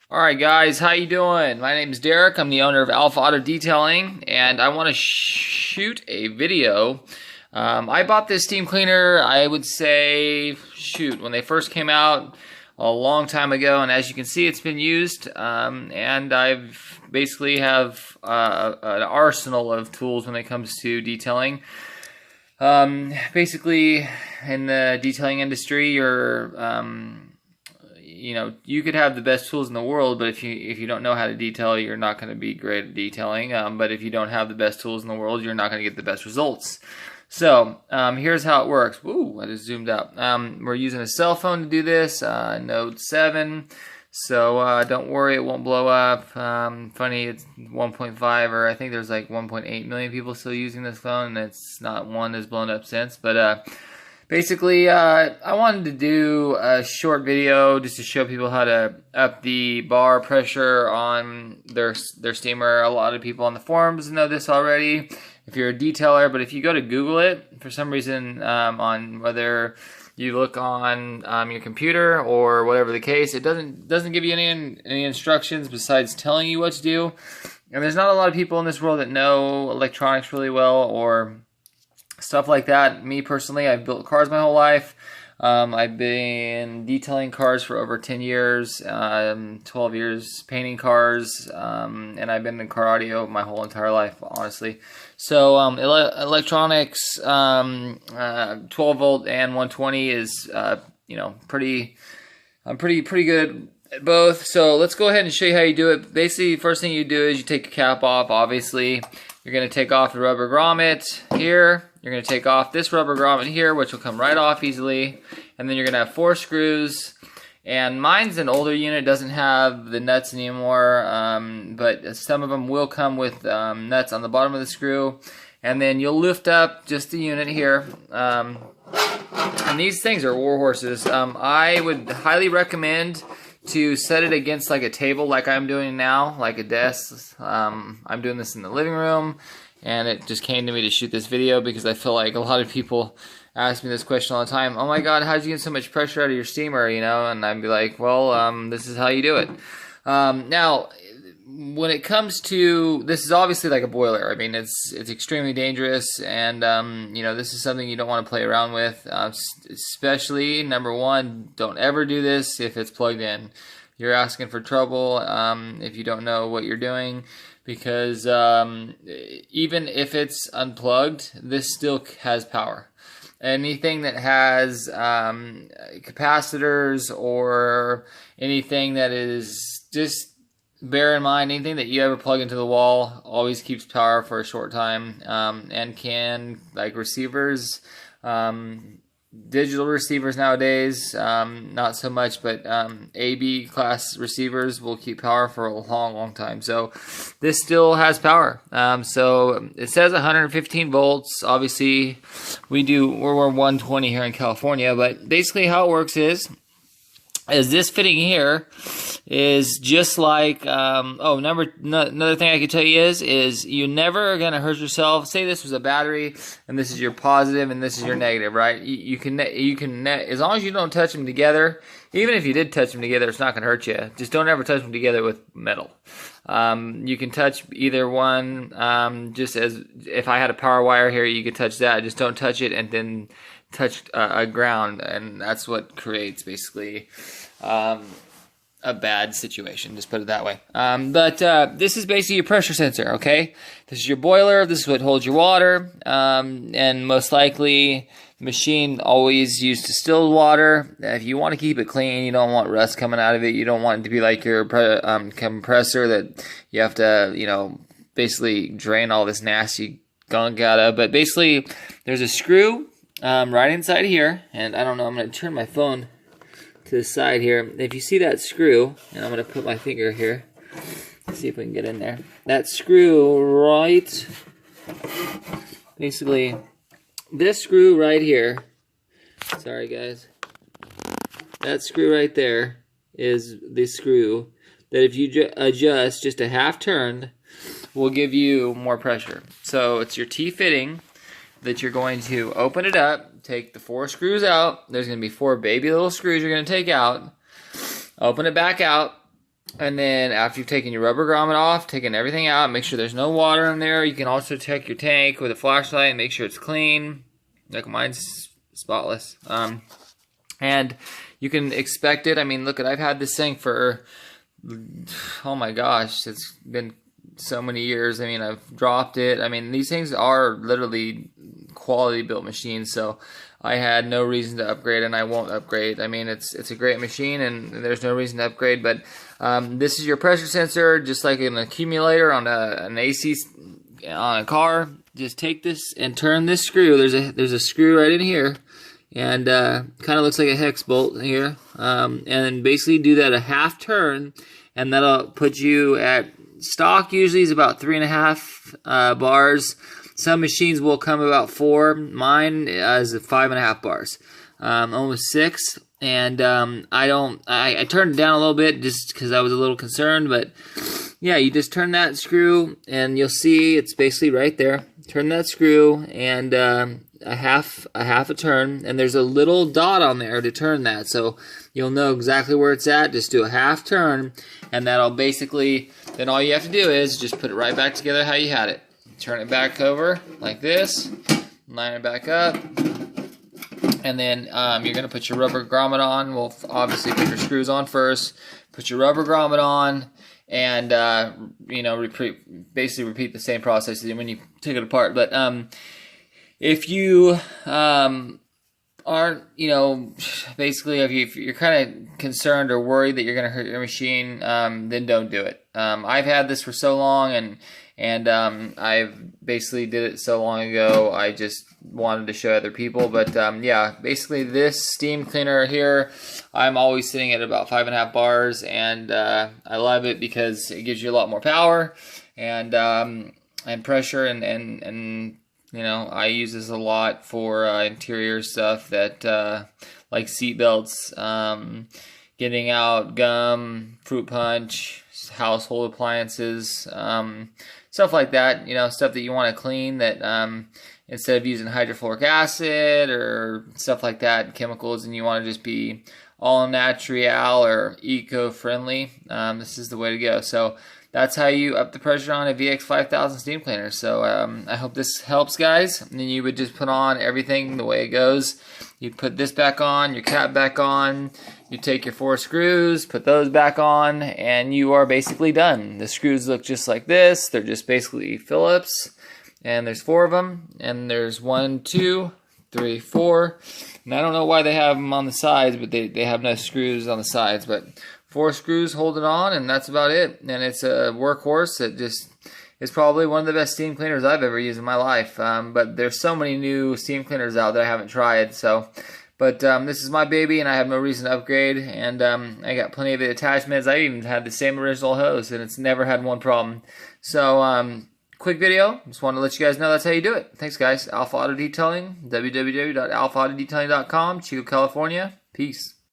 Alright guys, how you doing? My name is Derek. I'm the owner of Alpha Auto Detailing, and I want to shoot a video. I bought this steam cleaner, I would say, when they first came out a long time ago, and as you can see, it's been used, and I've basically have an arsenal of tools when it comes to detailing. Basically, in the detailing industry, you could have the best tools in the world, but if you don't know how to detail, you're not going to be great at detailing. But if you don't have the best tools in the world, you're not going to get the best results. So here's how it works. Woo, I just zoomed out. We're using a cell phone to do this, Note 7. So don't worry, it won't blow up. Funny, it's 1.5, or I think there's like 1.8 million people still using this phone, and it's not one that's blown up since. But basically, I wanted to do a short video just to show people how to up the bar pressure on their steamer. A lot of people on the forums know this already if you're a detailer, but if you go to Google it, for some reason, on whether you look on your computer or whatever the case, it doesn't give you any instructions besides telling you what to do. And there's not a lot of people in this world that know electronics really well or stuff like that. Me personally, I've built cars my whole life. I've been detailing cars for over 10 years, 12 years painting cars, and I've been in car audio my whole entire life, honestly. So electronics, 12 volt and 120 is pretty good at both. So let's go ahead and show you how you do it. Basically, first thing you do is you take your cap off. Obviously, you're going to take off the rubber grommet here. You're going to take off this rubber grommet here, which will come right off easily. And then you're going to have 4 screws. And mine's an older unit, doesn't have the nuts anymore, but some of them will come with nuts on the bottom of the screw. And then you'll lift up just the unit here. And these things are war horses. I would highly recommend to set it against like a table like I'm doing now, like a desk. I'm doing this in the living room, and it just came to me to shoot this video because I feel like a lot of people ask me this question all the time. Oh my God, how did you get so much pressure out of your steamer, And I'd be like, well, this is how you do it. Now, when it comes to, this is obviously like a boiler. I mean, it's extremely dangerous, and this is something you don't want to play around with. Especially, number one, don't ever do this if it's plugged in. You're asking for trouble if you don't know what you're doing, because even if it's unplugged, this still has power. Anything that has capacitors or anything that is, just bear in mind, anything that you ever plug into the wall always keeps power for a short time, and can, like receivers, digital receivers nowadays, not so much, but AB class receivers will keep power for a long time. So this still has power. So it says 115 volts. Obviously, we're 120 here in California, but basically how it works is this fitting here is just like, another thing I could tell you is you're never going to hurt yourself. Say this was a battery, and this is your positive, and this is your negative, right? You can, as long as you don't touch them together, even if you did touch them together, it's not going to hurt you. Just don't ever touch them together with metal. You can touch either one, just as if I had a power wire here, you could touch that. Just don't touch it and then touch a ground, and that's what creates basically a bad situation, just put it that way. But this is basically your pressure sensor, okay? This is your boiler, this is what holds your water, and most likely the machine always used distilled water. If you want to keep it clean, you don't want rust coming out of it, you don't want it to be like your compressor that you have to, basically drain all this nasty gunk out of. But basically, there's a screw right inside here, and I don't know, I'm going to turn my phone to the side here. If you see that screw, and I'm going to put my finger here, see if we can get in there. That screw right, basically, this screw right here, sorry guys, that screw right there is the screw that if you adjust just a half turn will give you more pressure. So it's your T-fitting that you're going to open it up, take the 4 screws out. There's going to be 4 baby little screws you're going to take out. Open it back out. And then after you've taken your rubber grommet off, taken everything out, make sure there's no water in there. You can also check your tank with a flashlight and make sure it's clean. Like mine's spotless. And you can expect it. I mean, look, I've had this thing for, oh my gosh, it's been so many years. I mean, I've dropped it. I mean, these things are literally quality built machines, so I had no reason to upgrade, and I won't upgrade. I mean, it's a great machine, and there's no reason to upgrade. But this is your pressure sensor, just like an accumulator on an AC on a car. Just take this and turn this screw. There's a screw right in here, and kind of looks like a hex bolt here. And basically do that a half turn, and that'll put you at stock. Usually is about 3.5 bars. Some machines will come about 4. Mine is 5.5 bars, almost 6. And I turned it down a little bit just because I was a little concerned. But yeah, you just turn that screw, and you'll see it's basically right there. Turn that screw, and a half a turn, and there's a little dot on there to turn that, so you'll know exactly where it's at. Just do a half turn, and that'll basically, then all you have to do is just put it right back together how you had it. Turn it back over like this, line it back up, and then you're going to put your rubber grommet on. Well, obviously put your screws on first, put your rubber grommet on, and you know, basically repeat the same process when you take it apart. But if you aren't, you know, basically if you're kind of concerned or worried that you're going to hurt your machine, then don't do it. I've had this for so long, and I've basically did it so long ago, I just wanted to show other people. But yeah, basically this steam cleaner here, I'm always sitting at about 5.5 bars, and I love it because it gives you a lot more power and pressure, and you know, I use this a lot for interior stuff that like seat belts, getting out gum, fruit punch, household appliances, stuff like that. You know, stuff that you want to clean that instead of using hydrofluoric acid or stuff like that, chemicals, and you want to just be all natural or eco-friendly, this is the way to go. So that's how you up the pressure on a VX5000 steam cleaner. So I hope this helps, guys. And then you would just put on everything the way it goes. You put this back on, your cap back on, you take your 4 screws, put those back on, and you are basically done. The screws look just like this. They're just basically Phillips, and there's 4 of them, and there's 1, 2, 3, 4. And I don't know why they have them on the sides, but they have no screws on the sides. But 4 screws hold it on, and that's about it. And it's a workhorse that just is probably one of the best steam cleaners I've ever used in my life. But there's so many new steam cleaners out that I haven't tried. So, but this is my baby, and I have no reason to upgrade. And I got plenty of attachments. I even had the same original hose, and it's never had one problem. So, quick video. Just wanted to let you guys know that's how you do it. Thanks, guys. Alpha Auto Detailing, www.alphaautodetailing.com, Chico, California. Peace.